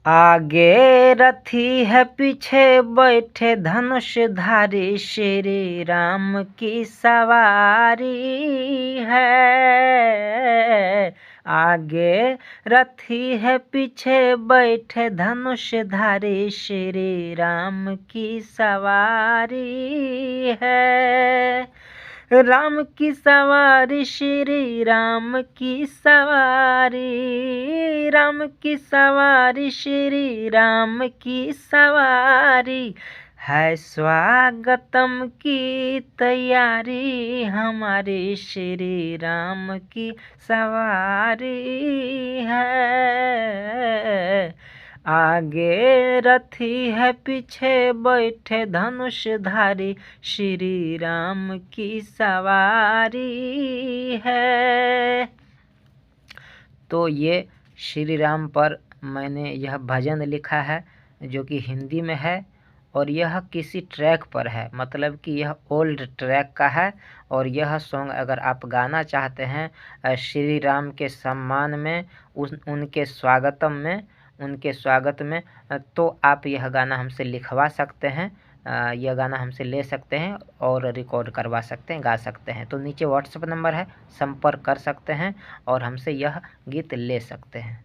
आगे रथी है पीछे बैठे धनुषधारी, श्री राम की सवारी है। आगे रथी है पीछे बैठे धनुषधारी, श्री राम की सवारी है। राम की सवारी, श्री राम की सवारी, राम की सवारी, श्री राम की सवारी है। स्वागतम की तैयारी, हमारी श्री राम की सवारी है। आगे रथी है पीछे बैठे धनुषधारी, श्री राम की सवारी है। तो ये श्री राम पर मैंने यह भजन लिखा है जो कि हिंदी में है, और यह किसी ट्रैक पर है, मतलब कि यह ओल्ड ट्रैक का है। और यह सॉन्ग अगर आप गाना चाहते हैं श्री राम के सम्मान में, उनके स्वागत में, तो आप यह गाना हमसे लिखवा सकते हैं, यह गाना हमसे ले सकते हैं और रिकॉर्ड करवा सकते हैं, गा सकते हैं। तो नीचे व्हाट्सएप नंबर है, संपर्क कर सकते हैं और हमसे यह गीत ले सकते हैं।